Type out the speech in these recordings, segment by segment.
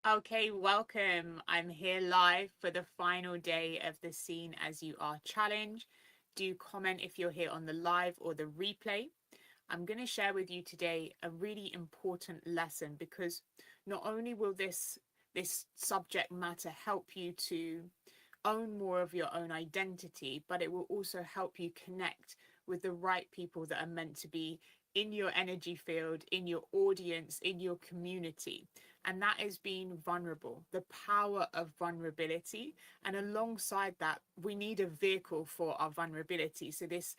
Okay, welcome. I'm here live for the final day of the Seen as You Are challenge. Do comment if you're here on the live or the replay. I'm going to share with you today a really important lesson because not only will this subject matter help you to own more of your own identity, but it will also help you connect with the right people that are meant to be in your energy field, in your audience, in your community. And that is being vulnerable, the power of vulnerability. And alongside that, we need a vehicle for our vulnerability. So this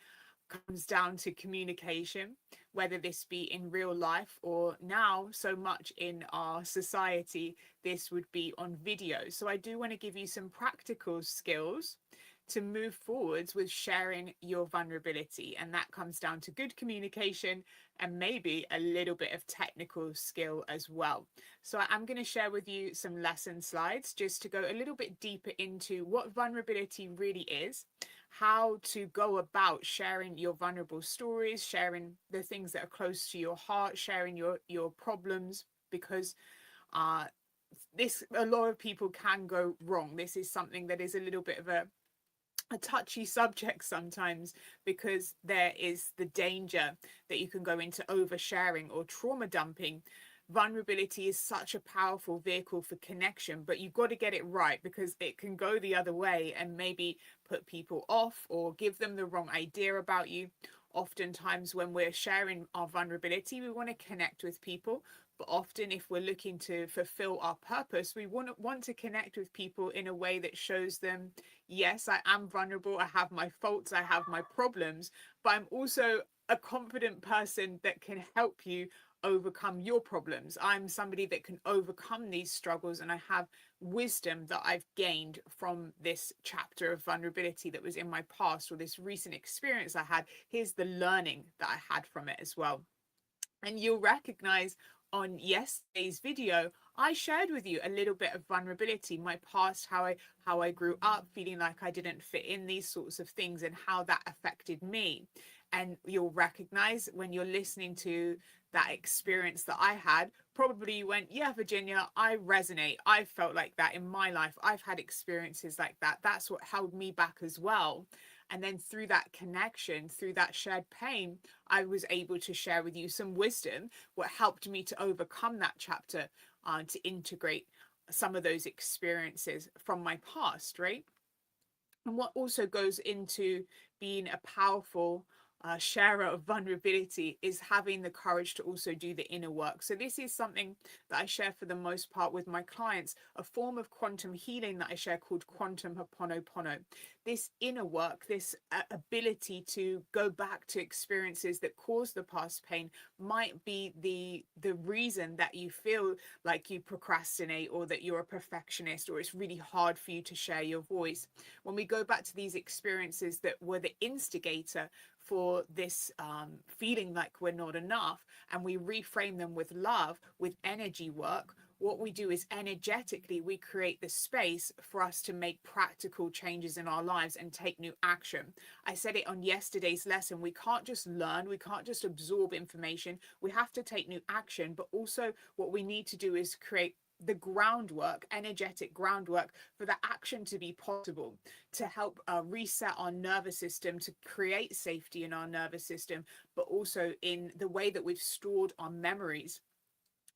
comes down to communication, whether this be in real life or now so much in our society, this would be on video. So I do want to give you some practical skills to move forwards with sharing your vulnerability. And that comes down to good communication and maybe a little bit of technical skill as well. So I'm going to share with you some lesson slides just to go a little bit deeper into what vulnerability really is, how to go about sharing your vulnerable stories, sharing the things that are close to your heart, sharing your problems, because uh this a lot of people can go wrong. This is something that is a little bit of a touchy subject sometimes because there is the danger that you can go into oversharing or trauma dumping. Vulnerability is such a powerful vehicle for connection, but you've got to get it right because it can go the other way and maybe put people off or give them the wrong idea about you. Oftentimes, when we're sharing our vulnerability, we want to connect with people, but often, if we're looking to fulfill our purpose, we want to connect with people in a way that shows them, yes, I am vulnerable, I have my faults, I have my problems, but I'm also a confident person that can help you overcome your problems. I'm somebody that can overcome these struggles, and I have wisdom that I've gained from this chapter of vulnerability that was in my past or this recent experience I had. Here's the learning that I had from it as well. And you'll recognize on yesterday's video, I shared with you a little bit of vulnerability, my past, how I grew up feeling like I didn't fit in, these sorts of things, and how that affected me. And you'll recognize when you're listening to that experience that I had, probably you went, yeah, Virginia, I resonate. I felt like that in my life. I've had experiences like that. That's what held me back as well. And then through that connection, through that shared pain, I was able to share with you some wisdom, what helped me to overcome that chapter, to integrate some of those experiences from my past, right? And what also goes into being a powerful sharer of vulnerability is having the courage to also do the inner work. So, this is something that I share for the most part with my clients, a form of quantum healing that I share called quantum hoponopono. This inner work, this ability to go back to experiences that caused the past pain, might be the reason that you feel like you procrastinate or that you're a perfectionist or it's really hard for you to share your voice. When we go back to these experiences that were the instigator for this feeling like we're not enough, and we reframe them with love, with energy work, what we do is energetically we create the space for us to make practical changes in our lives and take new action. I said it on yesterday's lesson, we can't just learn, we can't just absorb information, we have to take new action, but also what we need to do is create the groundwork, energetic groundwork for the action to be possible, to help reset our nervous system, to create safety in our nervous system, but also in the way that we've stored our memories.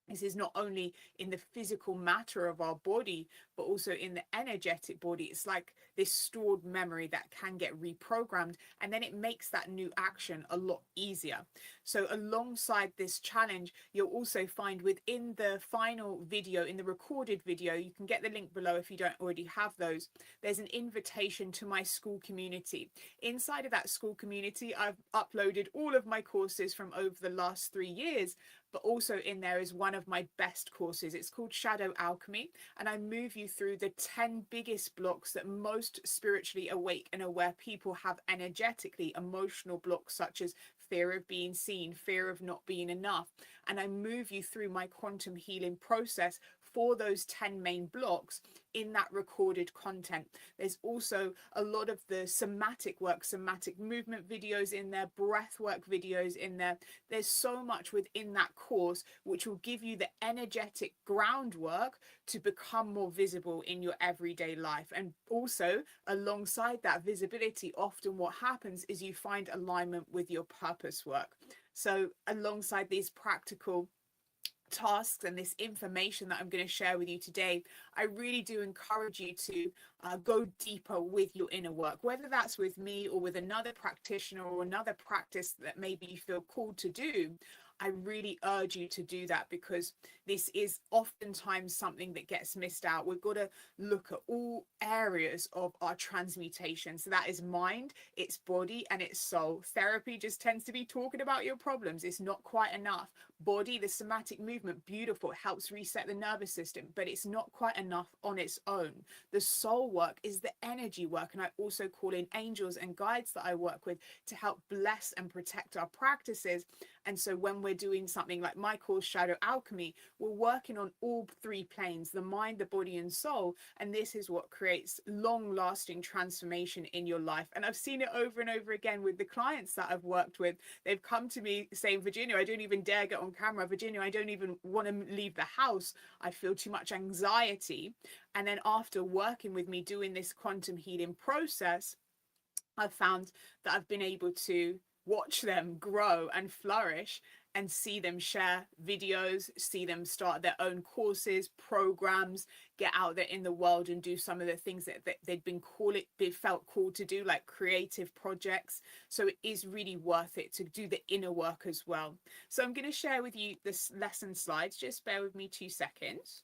This is not only in the physical matter of our body, but also in the energetic body. It's like this stored memory that can get reprogrammed, and then it makes that new action a lot easier. So, alongside this challenge, you'll also find within the final video, in the recorded video, you can get the link below if you don't already have those. There's an invitation to my school community. Inside of that school community, I've uploaded all of my courses from over the last 3 years, but also in there is one of my best courses. It's called Shadow Alchemy, and I move you through the 10 biggest blocks that most spiritually awake and aware people have energetically, emotional blocks such as fear of being seen, fear of not being enough. And I move you through my quantum healing process for those 10 main blocks in that recorded content. There's also a lot of the somatic work, somatic movement videos in there, breath work videos in there. There's so much within that course which will give you the energetic groundwork to become more visible in your everyday life. And also, alongside that visibility, often what happens is you find alignment with your purpose work. So alongside these practical tasks and this information that I'm going to share with you today, I really do encourage you to go deeper with your inner work, whether that's with me or with another practitioner or another practice that maybe you feel called to do. I really urge you to do that, because this is oftentimes something that gets missed out. We've got to look at all areas of our transmutation. So that is mind, it's body, and it's soul. Therapy just tends to be talking about your problems. It's not quite enough. Body, the somatic movement, beautiful, it helps reset the nervous system, but it's not quite enough on its own. The soul work is the energy work, and I also call in angels and guides that I work with to help bless and protect our practices. And so when we're doing something like my course, Shadow Alchemy, we're working on all three planes, the mind, the body, and soul. And this is what creates long-lasting transformation in your life. And I've seen it over and over again with the clients that I've worked with. They've come to me saying, Virginia, I don't even dare get on camera. Virginia, I don't even want to leave the house. I feel too much anxiety. And then after working with me, doing this quantum healing process, I've found that I've been able to watch them grow and flourish and see them share videos, see them start their own courses, programs, get out there in the world and do some of the things that they'd felt called to do, like creative projects. So it is really worth it to do the inner work as well. So I'm going to share with you this lesson slides. Just bear with me 2 seconds.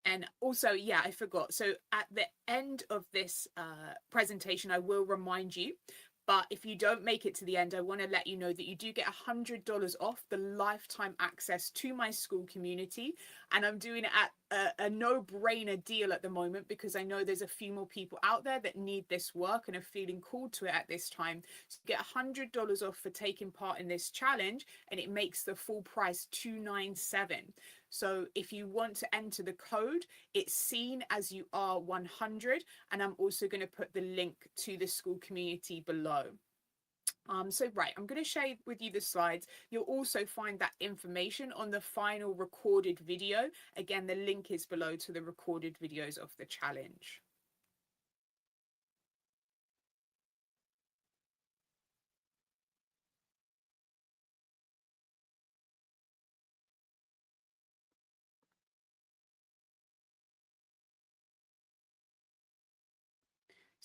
And also, yeah, I forgot. So at the end of this presentation, I will remind you. But if you don't make it to the end, I want to let you know that you do get $100 off the lifetime access to my school community. And I'm doing it at a no-brainer deal at the moment, because I know there's a few more people out there that need this work and are feeling called to it at this time. So you get $100 off for taking part in this challenge, and it makes the full price $297. So if you want to enter the code, it's seen as you are 100, and I'm also going to put the link to the school community below. So right, I'm going to share with you the slides. You'll also find that information on the final recorded video. Again, the link is below to the recorded videos of the challenge.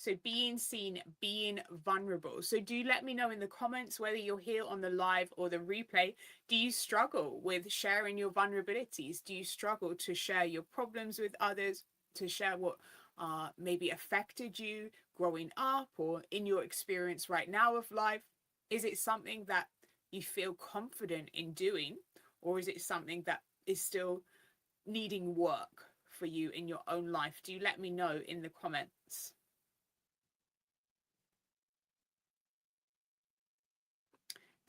So being seen, being vulnerable. So do let me know in the comments, whether you're here on the live or the replay, do you struggle with sharing your vulnerabilities? Do you struggle to share your problems with others, to share what maybe affected you growing up or in your experience right now of life? Is it something that you feel confident in doing, or is it something that is still needing work for you in your own life? Do you let me know in the comments?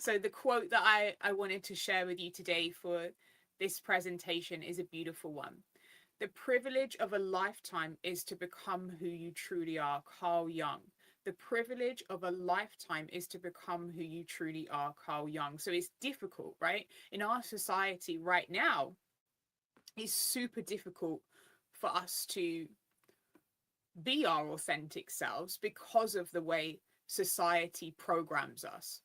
So the quote that I wanted to share with you today for this presentation is a beautiful one. The privilege of a lifetime is to become who you truly are. Carl Jung. The privilege of a lifetime is to become who you truly are. Carl Jung. So it's difficult, right? In our society right now, it's super difficult for us to be our authentic selves because of the way society programs us.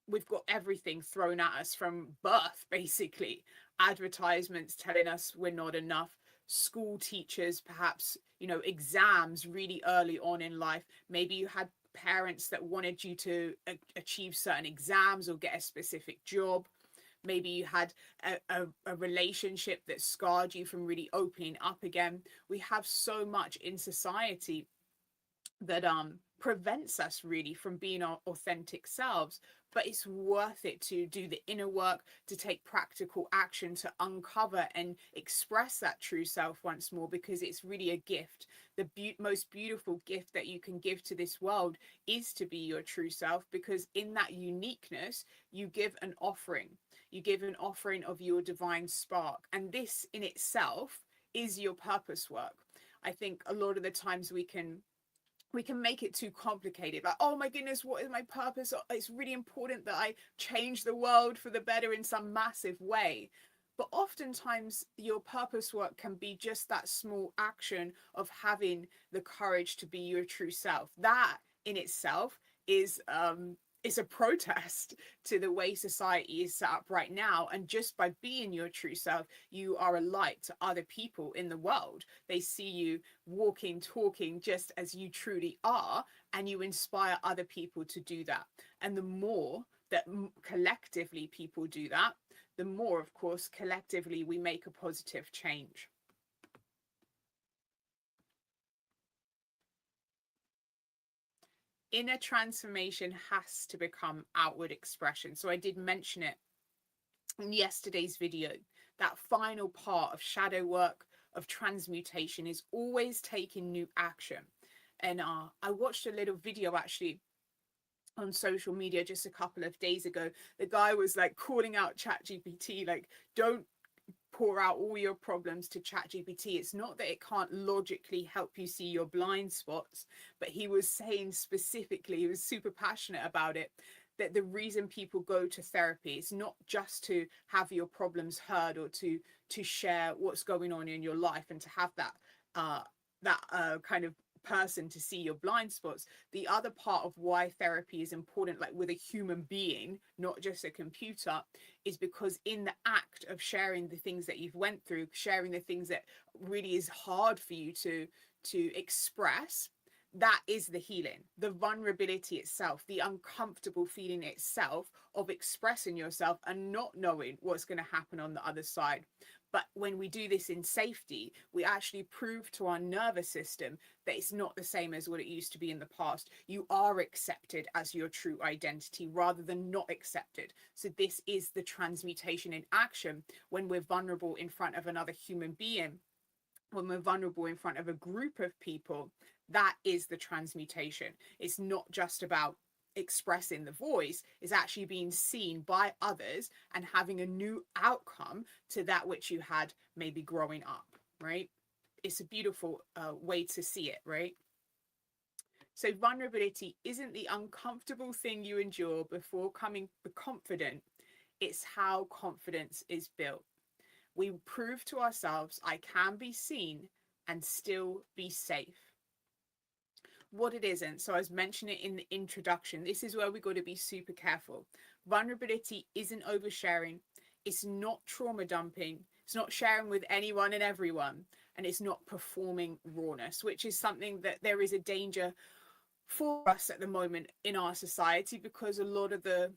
We've got everything thrown at us from birth, basically. Advertisements telling us we're not enough. School teachers, perhaps, exams really early on in life. Maybe you had parents that wanted you to achieve certain exams or get a specific job. Maybe you had a relationship that scarred you from really opening up again. We have so much in society that prevents us really from being our authentic selves. But it's worth it to do the inner work, to take practical action, to uncover and express that true self once more, because it's really a gift. The most beautiful gift that you can give to this world is to be your true self, because in that uniqueness, you give an offering. You give an offering of your divine spark. And this in itself is your purpose work. I think a lot of the times we can make it too complicated, like, oh my goodness, what is my purpose? It's really important that I change the world for the better in some massive way. But oftentimes your purpose work can be just that small action of having the courage to be your true self. That in itself is a protest to the way society is set up right now. And just by being your true self, you are a light to other people in the world. They see you walking, talking just as you truly are, and you inspire other people to do that. And the more that collectively people do that, the more, of course, collectively we make a positive change. Inner transformation has to become outward expression. So I did mention it in yesterday's video. That final part of shadow work, of transmutation, is always taking new action. And I watched a little video actually on social media just a couple of days ago. The guy was like calling out ChatGPT, like, don't pour out all your problems to ChatGPT. It's not that it can't logically help you see your blind spots, but he was saying specifically, he was super passionate about it, that the reason people go to therapy is not just to have your problems heard or to share what's going on in your life and to have that kind of person to see your blind spots. The other part of why therapy is important, like with a human being, not just a computer, is because in the act of sharing the things that you've went through, sharing the things that really is hard for you to express, that is the healing. The vulnerability itself, the uncomfortable feeling itself of expressing yourself and not knowing what's going to happen on the other side. But when we do this in safety, we actually prove to our nervous system that it's not the same as what it used to be in the past. You are accepted as your true identity rather than not accepted. So this is the transmutation in action when we're vulnerable in front of another human being, when we're vulnerable in front of a group of people. That is the transmutation. It's not just about expressing the voice, is actually being seen by others and having a new outcome to that which you had maybe growing up, right? It's a beautiful way to see it, right? So vulnerability isn't the uncomfortable thing you endure before becoming confident. It's how confidence is built. We prove to ourselves, I can be seen and still be safe. What it isn't, so I was mentioning it in the introduction, this is where we got to be super careful. Vulnerability isn't oversharing, it's not trauma dumping, it's not sharing with anyone and everyone, and it's not performing rawness, which is something that there is a danger for us at the moment in our society, because a lot of the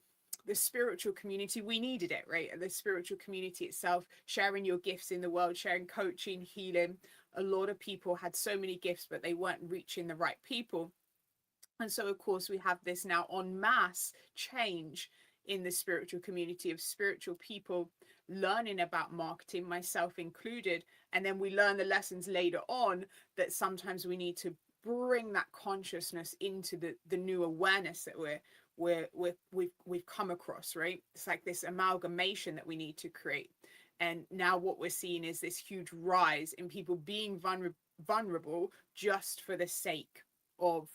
spiritual community, we needed it, right? The spiritual community itself, sharing your gifts in the world, sharing coaching, healing. A lot of people had so many gifts, but they weren't reaching the right people. And so, of course, we have this now en masse change in the spiritual community of spiritual people learning about marketing, myself included. And then we learn the lessons later on that sometimes we need to bring that consciousness into the new awareness that we've come across, right? It's like this amalgamation that we need to create. And now what we're seeing is this huge rise in people being vulnerable just for the sake of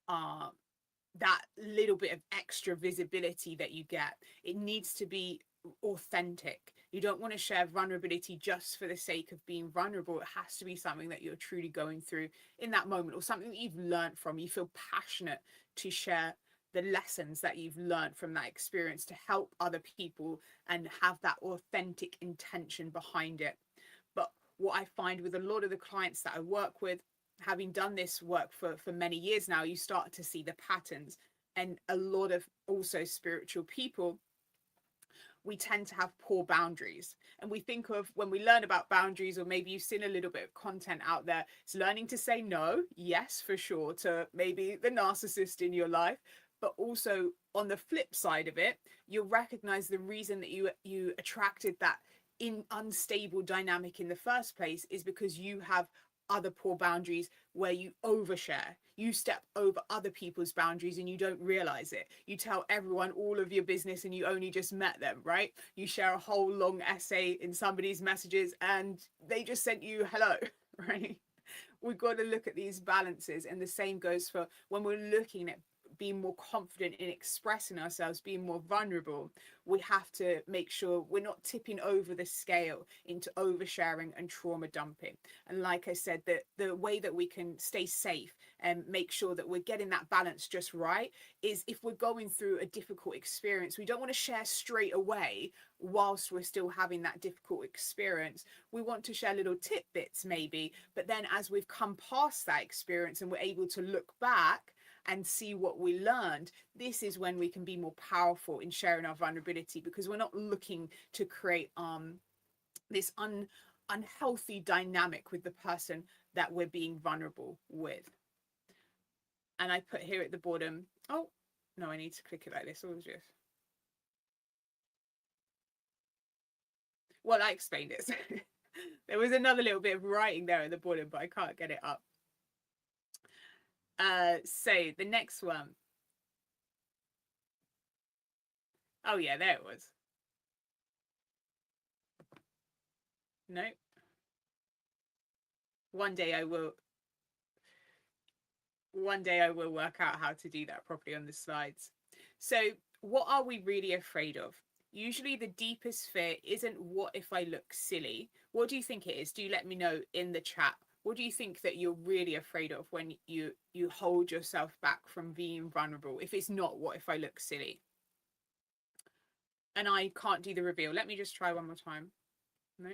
that little bit of extra visibility that you get. It needs to be authentic. You don't want to share vulnerability just for the sake of being vulnerable. It has to be something that you're truly going through in that moment, or something that you've learned from. You feel passionate to share the lessons that you've learned from that experience to help other people and have that authentic intention behind it. But what I find with a lot of the clients that I work with, having done this work for many years now, you start to see the patterns. And a lot of also spiritual people, we tend to have poor boundaries. And we think of, when we learn about boundaries, or maybe you've seen a little bit of content out there, it's learning to say no, yes, for sure, to maybe the narcissist in your life. But also on the flip side of it, you'll recognize the reason that you attracted that unstable dynamic in the first place is because you have other poor boundaries where you overshare. You step over other people's boundaries and you don't realize it. You tell everyone all of your business and you only just met them, right? You share a whole long essay in somebody's messages and they just sent you hello, right? We've got to look at these balances, and the same goes for when we're looking at being more confident in expressing ourselves, being more vulnerable. We have to make sure we're not tipping over the scale into oversharing and trauma dumping. And like I said, the way that we can stay safe and make sure that we're getting that balance just right is if we're going through a difficult experience, we don't want to share straight away whilst we're still having that difficult experience. We want to share little tidbits maybe, but then as we've come past that experience and we're able to look back and see what we learned, this is when we can be more powerful in sharing our vulnerability, because we're not looking to create this unhealthy dynamic with the person that we're being vulnerable with. And I put here at the bottom, oh no, I need to click it like this. Well, I explained it. There was another little bit of writing there at the bottom, but I can't get it up. So the next one. Oh yeah, there it was. No. One day I will work out how to do that properly on the slides. So what are we really afraid of? Usually the deepest fear isn't what if I look silly. What do you think it is? Do you let me know in the chat? What do you think that you're really afraid of when you hold yourself back from being vulnerable? If it's not what if I look silly? And I can't do the reveal. Let me just try one more time. No.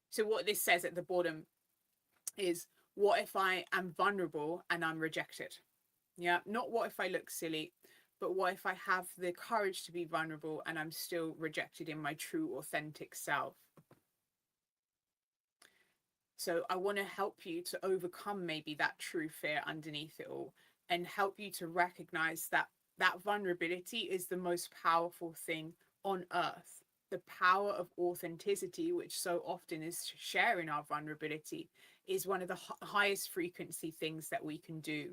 So what this says at the bottom is, what if I am vulnerable and I'm rejected? Yeah, not what if I look silly, but what if I have the courage to be vulnerable and I'm still rejected in my true, authentic self? So I want to help you to overcome maybe that true fear underneath it all, and help you to recognize that that vulnerability is the most powerful thing on earth. The power of authenticity, which so often is sharing our vulnerability, is one of the highest frequency things that we can do.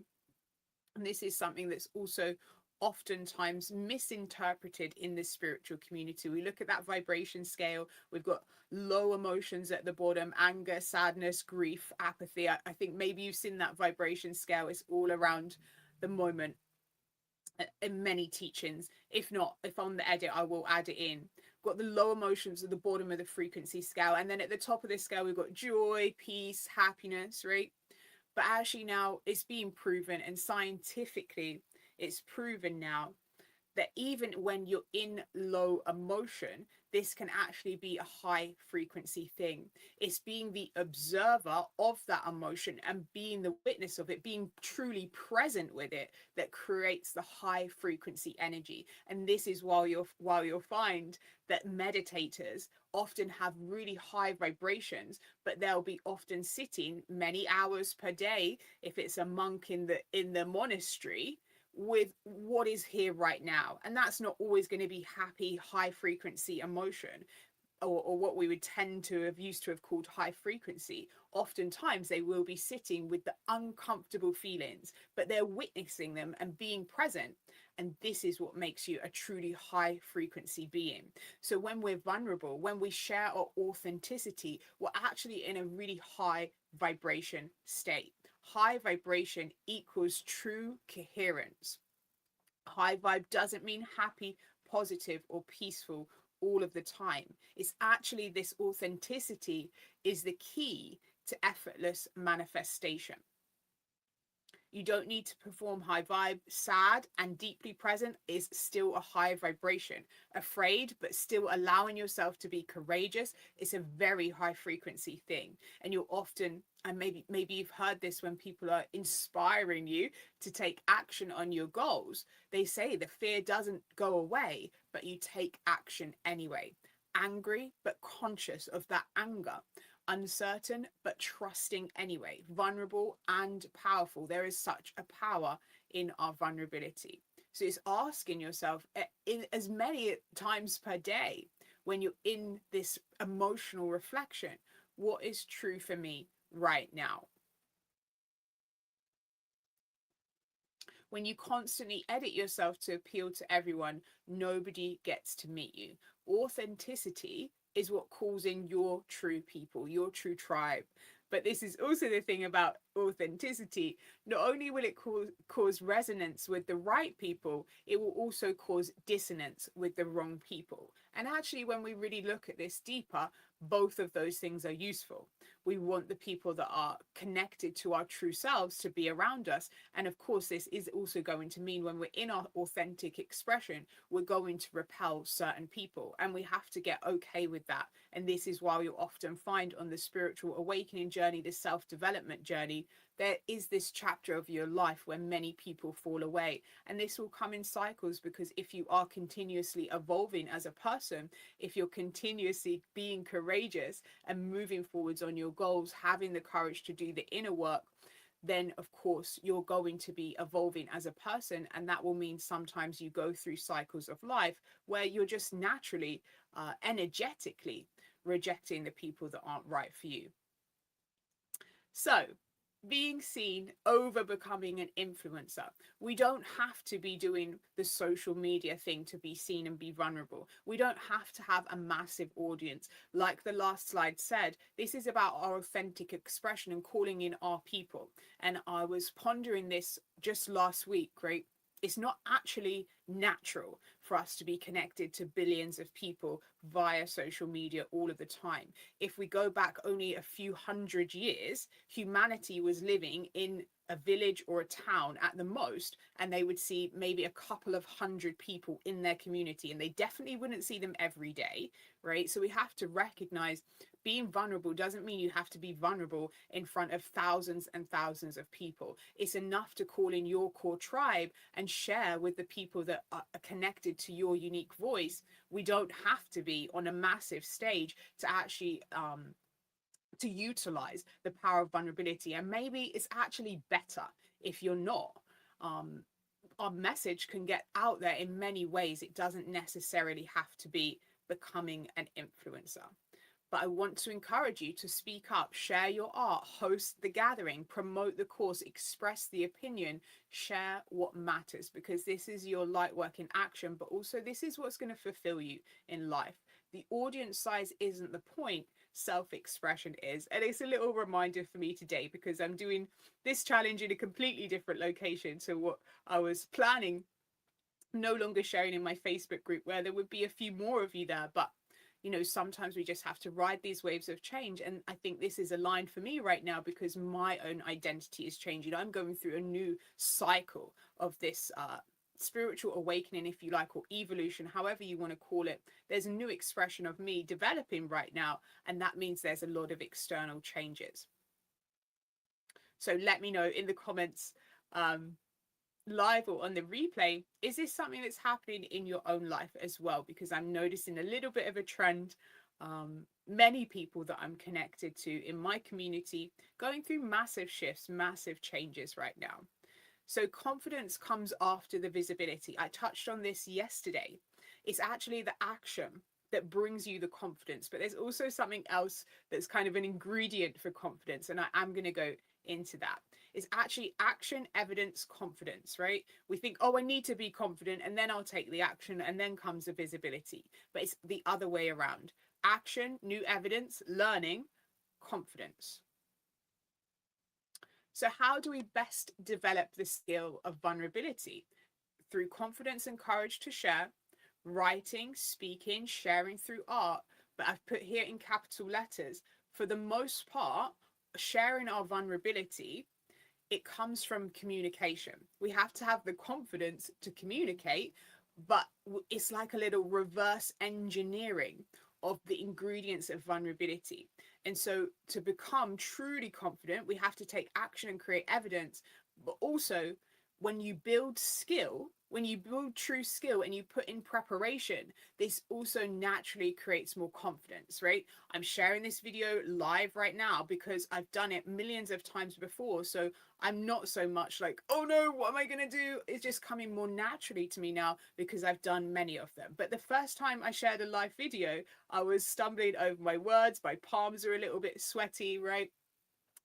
And this is something that's also oftentimes misinterpreted in the spiritual community. We look at that vibration scale, we've got low emotions at the bottom: anger, sadness, grief, apathy. I think maybe you've seen that vibration scale. It's all around the moment in many teachings. If not, if on the edit I will add it in. We've got the low emotions at the bottom of the frequency scale, and then at the top of this scale we've got joy, peace, happiness, right? But actually now it's being proven, and scientifically it's proven now, that even when you're in low emotion, this can actually be a high frequency thing. It's being the observer of that emotion and being the witness of it, being truly present with it, that creates the high frequency energy. And this is why you'll find that meditators often have really high vibrations, but they'll be often sitting many hours per day, if it's a monk in the monastery, with what is here right now. And that's not always going to be happy, high frequency emotion, or what we would tend to have used to have called high frequency. Oftentimes they will be sitting with the uncomfortable feelings, but they're witnessing them and being present. And this is what makes you a truly high frequency being. So when we're vulnerable, when we share our authenticity, we're actually in a really high vibration state. High vibration equals true coherence. High vibe doesn't mean happy, positive, or peaceful all of the time. It's actually this authenticity is the key to effortless manifestation. You don't need to perform high vibe. Sad and deeply present is still a high vibration. Afraid, but still allowing yourself to be courageous, is a very high frequency thing. And you'll often, and maybe you've heard this when people are inspiring you to take action on your goals. They say the fear doesn't go away, but you take action anyway. Angry, but conscious of that anger. Uncertain, but trusting anyway. Vulnerable and powerful. There is such a power in our vulnerability. So it's asking yourself in as many times per day, when you're in this emotional reflection, what is true for me right now? When you constantly edit yourself to appeal to everyone, nobody gets to meet you. Authenticity is what calls in your true people, your true tribe. But this is also the thing about authenticity. Not only will it cause resonance with the right people, it will also cause dissonance with the wrong people. And actually, when we really look at this deeper, both of those things are useful. We want the people that are connected to our true selves to be around us. And of course, this is also going to mean when we're in our authentic expression, we're going to repel certain people. And we have to get okay with that. And this is why you'll often find on the spiritual awakening journey, the self development journey, there is this chapter of your life where many people fall away. And this will come in cycles, because if you are continuously evolving as a person, if you're continuously being courageous and moving forwards on your goals, having the courage to do the inner work, then of course you're going to be evolving as a person. And that will mean sometimes you go through cycles of life where you're just naturally, energetically rejecting the people that aren't right for you. So, being seen over becoming an influencer. We don't have to be doing the social media thing to be seen and be vulnerable. We don't have to have a massive audience. Like the last slide said, this is about our authentic expression and calling in our people. And I was pondering this just last week, right? It's not actually natural for us to be connected to billions of people via social media all of the time. If we go back only a few hundred years, humanity was living in a village or a town at the most, and they would see maybe a couple of hundred people in their community, and they definitely wouldn't see them every day, right? So we have to recognize being vulnerable doesn't mean you have to be vulnerable in front of thousands and thousands of people. It's enough to call in your core tribe and share with the people that are connected to your unique voice. We don't have to be on a massive stage to actually to utilize the power of vulnerability. And maybe it's actually better if you're not. Our message can get out there in many ways. It doesn't necessarily have to be becoming an influencer. But I want to encourage you to speak up, share your art, host the gathering, promote the course, express the opinion, share what matters, because this is your light work in action, but also this is what's going to fulfill you in life. The audience size isn't the point, self-expression is. And it's a little reminder for me today, because I'm doing this challenge in a completely different location to what I was planning, no longer sharing in my Facebook group, where there would be a few more of you there. But sometimes we just have to ride these waves of change. And I think this is aligned for me right now, because my own identity is changing. I'm going through a new cycle of this spiritual awakening, if you like, or evolution, however you want to call it. There's a new expression of me developing right now, and that means there's a lot of external changes. So let me know in the comments, live or on the replay, is this something that's happening in your own life as well? Because I'm noticing a little bit of a trend. Many people that I'm connected to in my community going through massive shifts, massive changes right now. So confidence comes after the visibility. I touched on this yesterday. It's actually the action that brings you the confidence, but there's also something else that's kind of an ingredient for confidence, and I am going to go into that. Is actually action, evidence, confidence, right? We think, oh, I need to be confident and then I'll take the action, and then comes the visibility. But it's the other way around. Action, new evidence, learning, confidence. So how do we best develop the skill of vulnerability? Through confidence and courage to share, writing, speaking, sharing through art. But I've put here in capital letters, for the most part, sharing our vulnerability, it comes from communication. We have to have the confidence to communicate, but it's like a little reverse engineering of the ingredients of vulnerability. And so to become truly confident, we have to take action and create evidence. But also, when you build skill, when you build true skill and you put in preparation, this also naturally creates more confidence, right? I'm sharing this video live right now because I've done it millions of times before. So I'm not so much like, oh no, what am I going to do? It's just coming more naturally to me now because I've done many of them. But the first time I shared a live video, I was stumbling over my words. My palms are a little bit sweaty, right?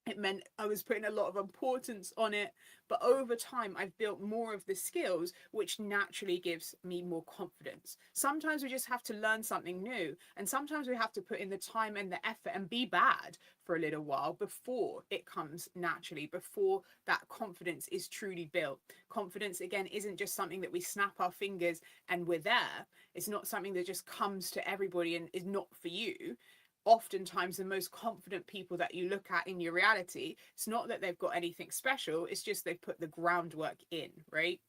It meant I was putting a lot of importance on it. But over time, I've built more of the skills, which naturally gives me more confidence. Sometimes we just have to learn something new. And sometimes we have to put in the time and the effort and be bad for a little while before it comes naturally, before that confidence is truly built. Confidence, again, isn't just something that we snap our fingers and we're there. It's not something that just comes to everybody and is not for you. Oftentimes the most confident people that you look at in your reality, it's not that they've got anything special, it's just they've put the groundwork in, right?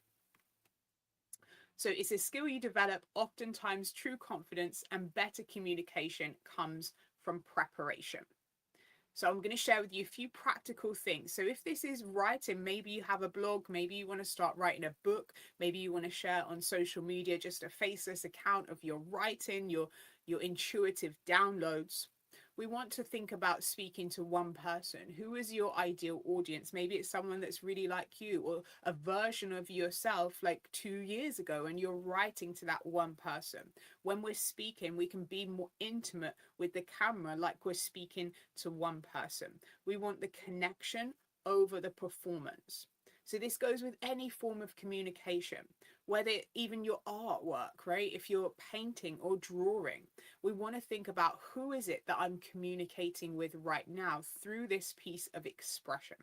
So it's a skill you develop. Oftentimes true confidence and better communication comes from preparation. So I'm going to share with you a few practical things. So if this is writing, maybe you have a blog, maybe you want to start writing a book, maybe you want to share on social media just a faceless account of your writing, your intuitive downloads. We want to think about speaking to one person. Who is your ideal audience? Maybe it's someone that's really like you, or a version of yourself like 2 years ago, and you're writing to that one person. When we're speaking, we can be more intimate with the camera like we're speaking to one person. We want the connection over the performance. So this goes with any form of communication, whether even your artwork, right? If you're painting or drawing, we want to think about who is it that I'm communicating with right now through this piece of expression.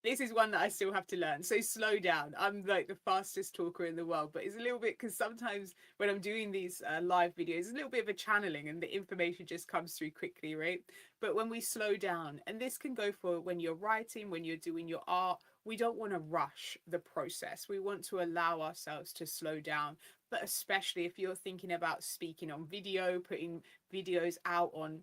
This is one that I still have to learn. So slow down. I'm like the fastest talker in the world, but it's a little bit, because sometimes when I'm doing these live videos, it's a little bit of a channeling and the information just comes through quickly, right? But when we slow down, and this can go for when you're writing, when you're doing your art, we don't want to rush the process. We want to allow ourselves to slow down, but especially if you're thinking about speaking on video, putting videos out on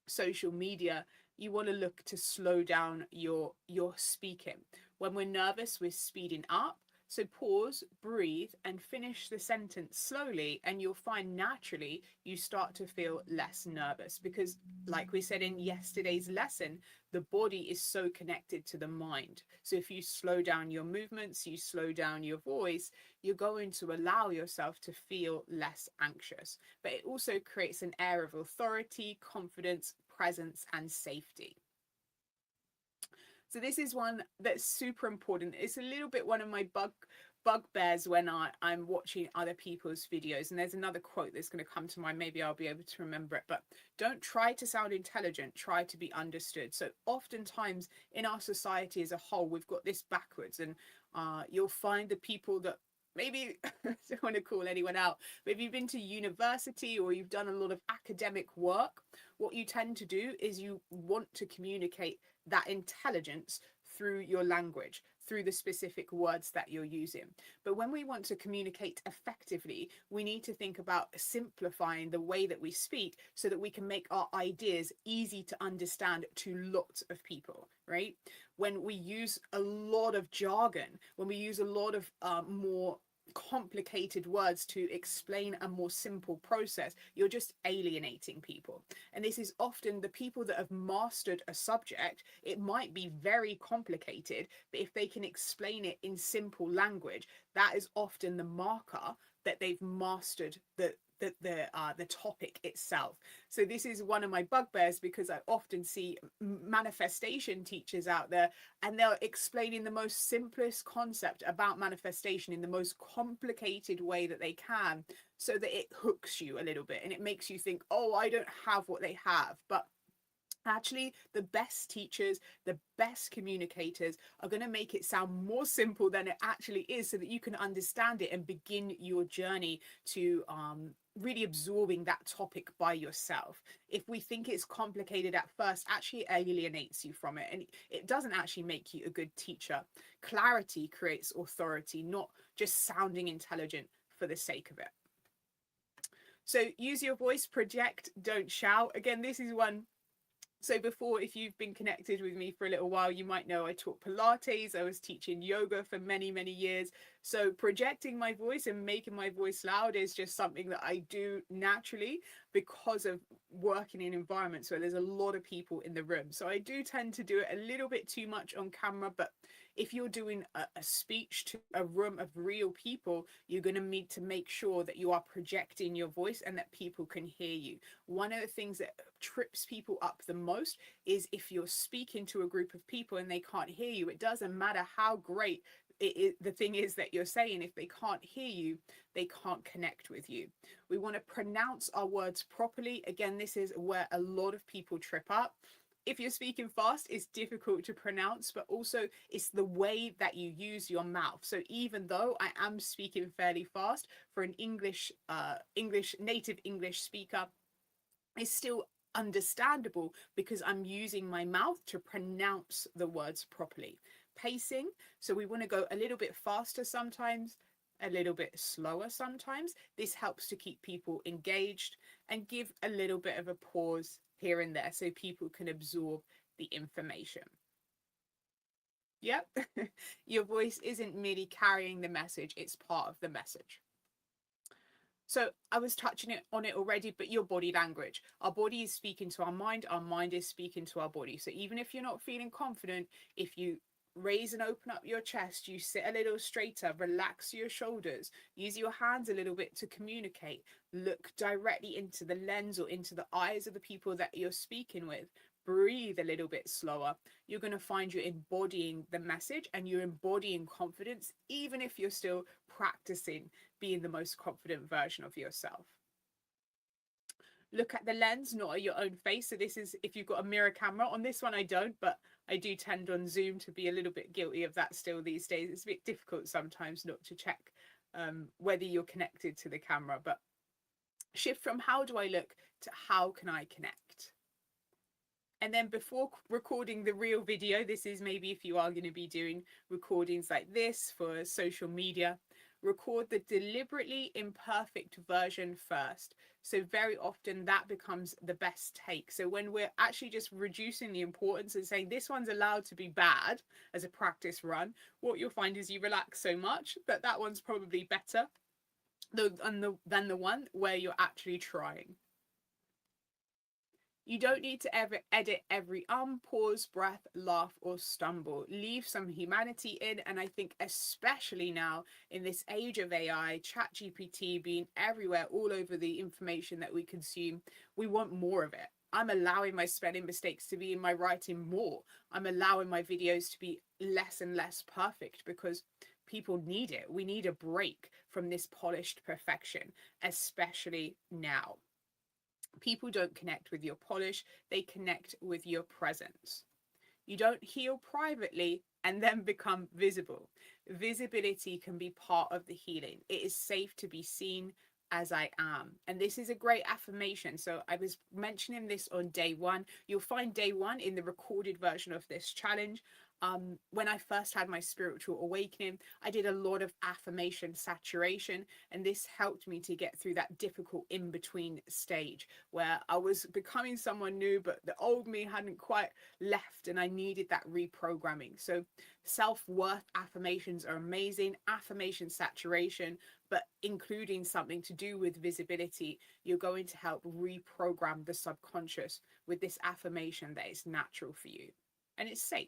social media, you want to look to slow down your speaking. When we're nervous, we're speeding up. So pause, breathe, and finish the sentence slowly, and you'll find naturally you start to feel less nervous, because like we said in yesterday's lesson, the body is so connected to the mind. So if you slow down your movements, you slow down your voice, you're going to allow yourself to feel less anxious. But it also creates an air of authority, confidence, presence, and safety. So this is one that's super important. It's a little bit one of my bugbears when I'm watching other people's videos. And there's another quote that's going to come to mind. Maybe I'll be able to remember it. But don't try to sound intelligent. Try to be understood. So oftentimes in our society as a whole, we've got this backwards. And you'll find the people that maybe I don't want to call anyone out, but if you've been to university or you've done a lot of academic work, what you tend to do is you want to communicate that intelligence through your language, through the specific words that you're using. But when we want to communicate effectively, we need to think about simplifying the way that we speak so that we can make our ideas easy to understand to lots of people, right? When we use a lot of jargon, when we use a lot of more complicated words to explain a more simple process, you're just alienating people. And this is often the people that have mastered a subject. It might be very complicated, but if they can explain it in simple language, that is often the marker that they've mastered the topic itself. So this is one of my bugbears, because I often see manifestation teachers out there, and they're explaining the most simplest concept about manifestation in the most complicated way that they can, so that it hooks you a little bit and it makes you think, oh, I don't have what they have. But actually, the best teachers, the best communicators are going to make it sound more simple than it actually is, so that you can understand it and begin your journey to really absorbing that topic by yourself. If we think it's complicated at first, actually alienates you from it, and it doesn't actually make you a good teacher. Clarity creates authority, not just sounding intelligent for the sake of it. So use your voice, project, don't shout. Again, this is one. So before, if you've been connected with me for a little while, you might know I taught Pilates. I was teaching yoga for many, many years. So projecting my voice and making my voice loud is just something that I do naturally, because of working in environments where there's a lot of people in the room. So I do tend to do it a little bit too much on camera, but If you're doing a speech to a room of real people, you're going to need to make sure that you are projecting your voice and that people can hear you. One of the things that trips people up the most is if you're speaking to a group of people and they can't hear you. It doesn't matter how great the thing is that you're saying. If they can't hear you, they can't connect with you. We want to pronounce our words properly. Again, this is where a lot of people trip up. If you're speaking fast, it's difficult to pronounce, but also it's the way that you use your mouth. So even though I am speaking fairly fast, for an native English speaker, it's still understandable because I'm using my mouth to pronounce the words properly. Pacing, so we want to go a little bit faster sometimes, a little bit slower sometimes. This helps to keep people engaged and give a little bit of a pause here and there so people can absorb the information. Yep, your voice isn't merely carrying the message, it's part of the message. So I was touching on it already, but your body language. Our body is speaking to our mind is speaking to our body. So even if you're not feeling confident, if you raise and open up your chest, you sit a little straighter, relax your shoulders, use your hands a little bit to communicate, look directly into the lens or into the eyes of the people that you're speaking with, breathe a little bit slower, you're going to find you're embodying the message and you're embodying confidence, even if you're still practicing being the most confident version of yourself. Look at the lens, not at your own face. So this is if you've got a mirror camera. On this one I don't, but I do tend on Zoom to be a little bit guilty of that still these days. It's a bit difficult sometimes not to check whether you're connected to the camera, but shift from how do I look to how can I connect. And then before recording the real video, this is maybe if you are going to be doing recordings like this for social media, record the deliberately imperfect version first. So very often that becomes the best take. So when we're actually just reducing the importance and saying this one's allowed to be bad as a practice run, what you'll find is you relax so much that that one's probably better than the one where you're actually trying. You don't need to ever edit every pause, breath, laugh, or stumble. Leave some humanity in. And I think especially now in this age of AI, ChatGPT being everywhere, all over the information that we consume, we want more of it. I'm allowing my spelling mistakes to be in my writing more. I'm allowing my videos to be less and less perfect because people need it. We need a break from this polished perfection, especially now. People don't connect with your polish, they connect with your presence. You don't heal privately and then become visible. Visibility can be part of the healing. It is safe to be seen as I am. And this is a great affirmation. So I was mentioning this on day one. You'll find day one in the recorded version of this challenge. When I first had my spiritual awakening, I did a lot of affirmation saturation, and this helped me to get through that difficult in-between stage where I was becoming someone new, but the old me hadn't quite left and I needed that reprogramming. So self-worth affirmations are amazing, affirmation saturation, but including something to do with visibility, you're going to help reprogram the subconscious with this affirmation that is natural for you and it's safe.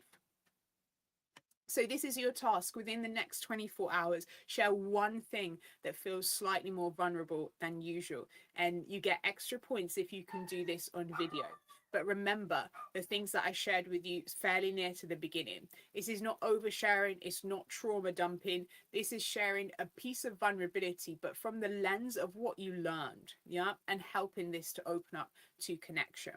So this is your task. Within the next 24 hours, share one thing that feels slightly more vulnerable than usual. And you get extra points if you can do this on video. But remember, the things that I shared with you fairly near to the beginning. This is not oversharing. It's not trauma dumping. This is sharing a piece of vulnerability, but from the lens of what you learned, yeah, and helping this to open up to connection.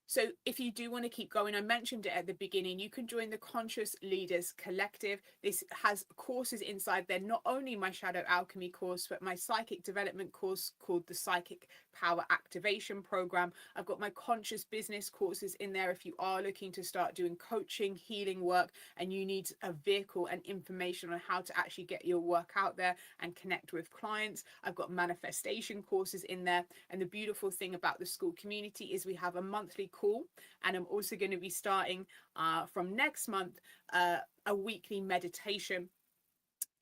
So if you do want to keep going, I mentioned it at the beginning, you can join the Conscious Leaders Collective. This has courses inside there, not only my Shadow Alchemy course, but my psychic development course called the Psychic Power Activation Program. I've got my conscious business courses in there if you are looking to start doing coaching, healing work, and you need a vehicle and information on how to actually get your work out there and connect with clients. I've got manifestation courses in there. And the beautiful thing about the school community is we have a monthly call, and I'm also going to be starting from next month a weekly meditation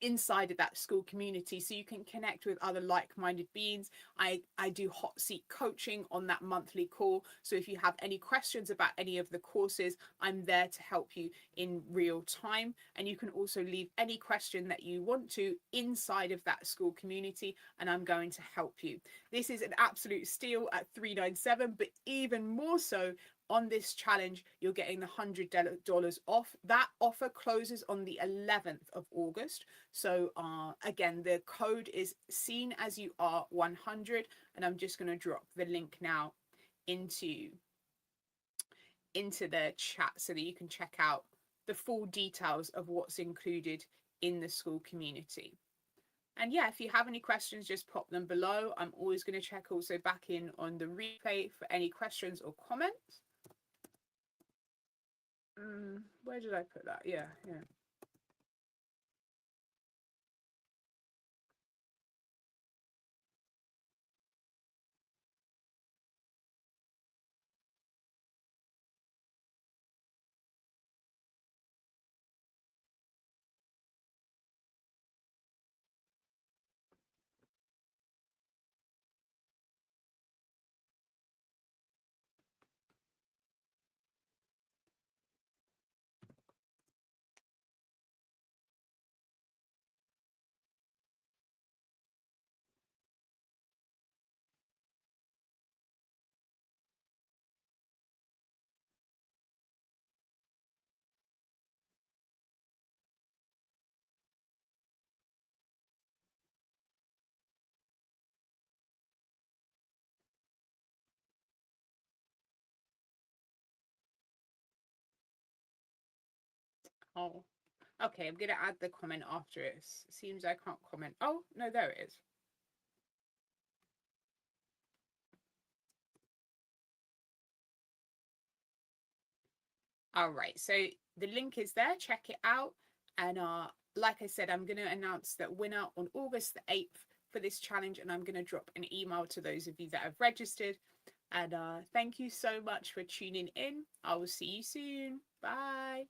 inside of that school community, so you can connect with other like-minded beings. I do hot seat coaching on that monthly call, so if you have any questions about any of the courses, I'm there to help you in real time. And you can also leave any question that you want to inside of that school community, and I'm going to help you. This is an absolute steal at $397, but even more so, on this challenge, you're getting the $100 off. That offer closes on the 11th of August. So again, the code is seen as you are 100, and I'm just going to drop the link now into the chat so that you can check out the full details of what's included in the school community. And yeah, if you have any questions, just pop them below. I'm always going to check also back in on the replay for any questions or comments. Where did I put that? Yeah. Oh, okay. I'm going to add the comment after it. Seems I can't comment. Oh, no, there it is. All right. So the link is there. Check it out. And like I said, I'm going to announce that winner on August the 8th for this challenge. And I'm going to drop an email to those of you that have registered. And thank you so much for tuning in. I will see you soon. Bye.